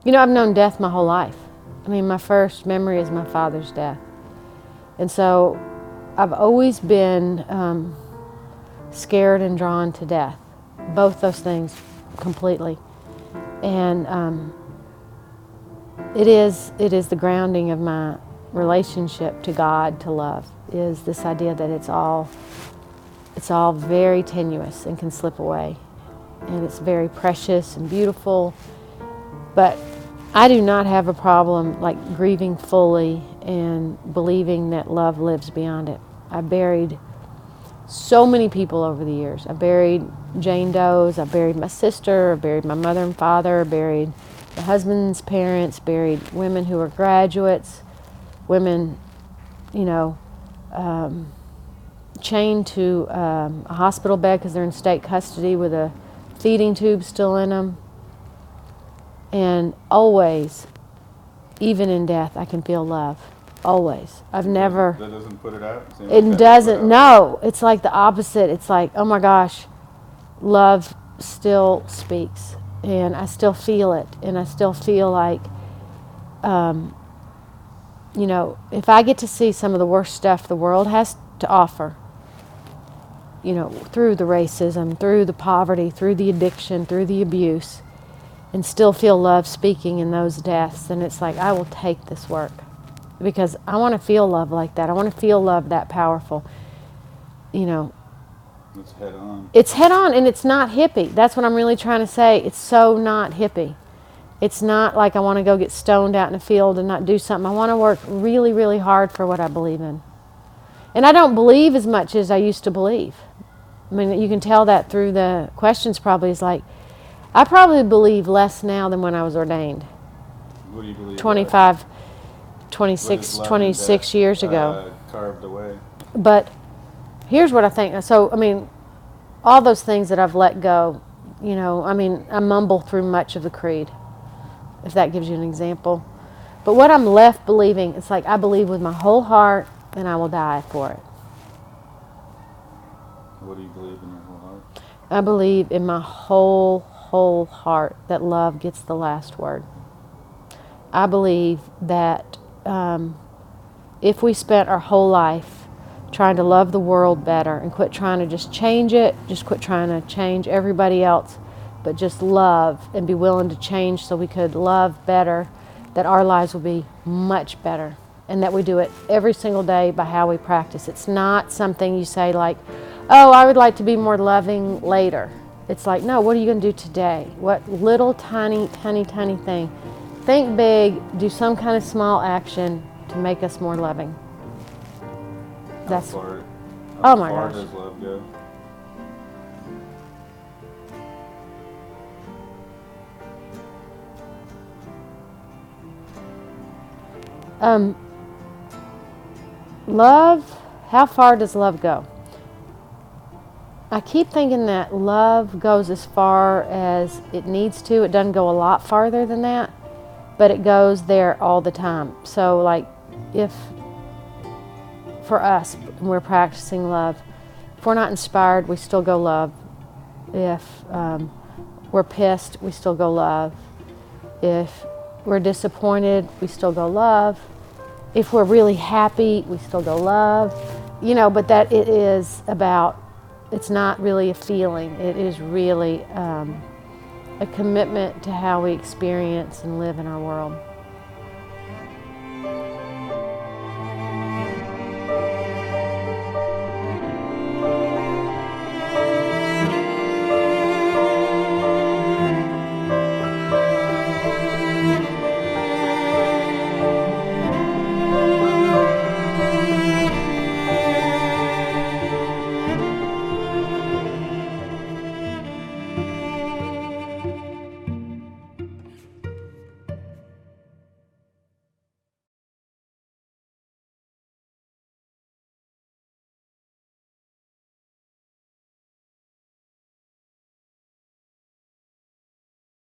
You know, I've known death my whole life. I mean, my first memory is my father's death. And so I've always been scared and drawn to death. Both those things completely. And it is the grounding of my relationship to God, to love, is this idea that it's all very tenuous and can slip away. And it's very precious and beautiful. But I do not have a problem like grieving fully and believing that love lives beyond it. I buried so many people over the years. I buried Jane Doe's, I buried my sister, I buried my mother and father, I buried my husband's parents, buried women who were graduates, women, you know, chained to a hospital bed because they're in state custody with a feeding tube still in them. And always, even in death, I can feel love. Always. I've never... That doesn't put it out? It doesn't. No. It's like the opposite. It's like, oh my gosh, love still speaks. And I still feel it. And I still feel like, you know, if I get to see some of the worst stuff the world has to offer, you know, through the racism, through the poverty, through the addiction, through the abuse, and still feel love speaking in those deaths, then it's like, I will take this work. Because I want to feel love like that. I want to feel love that powerful. You know. It's head on. It's head on, and it's not hippie. That's what I'm really trying to say. It's so not hippie. It's not like I want to go get stoned out in the field and not do something. I want to work really, really hard for what I believe in. And I don't believe as much as I used to believe. I mean, you can tell that through the questions probably. Is like, I probably believe less now than when I was ordained. What do you believe? 26 years ago. Carved away. But here's what I think. So, I mean, all those things that I've let go, you know, I mean, I mumble through much of the creed, if that gives you an example. But what I'm left believing, it's like I believe with my whole heart and I will die for it. What do you believe in your whole heart? I believe in my whole heart that love gets the last word. I believe that if we spent our whole life trying to love the world better and quit trying to just change it, just quit trying to change everybody else, but just love and be willing to change so we could love better, that our lives will be much better. And that we do it every single day by how we practice. It's not something you say like, oh, I would like to be more loving later. It's like, no, what are you going to do today? What little tiny thing? Think big, do some kind of small action to make us more loving. That's how oh my far gosh. does love go? Love, how far does love go? I keep thinking that love goes as far as it needs to. It doesn't go a lot farther than that, but it goes there all the time. So like if, for us, when we're practicing love, if we're not inspired, we still go love. If we're pissed, we still go love. If we're disappointed, we still go love. If we're really happy, we still go love. You know, but that it is about, it's not really a feeling. It is really a commitment to how we experience and live in our world.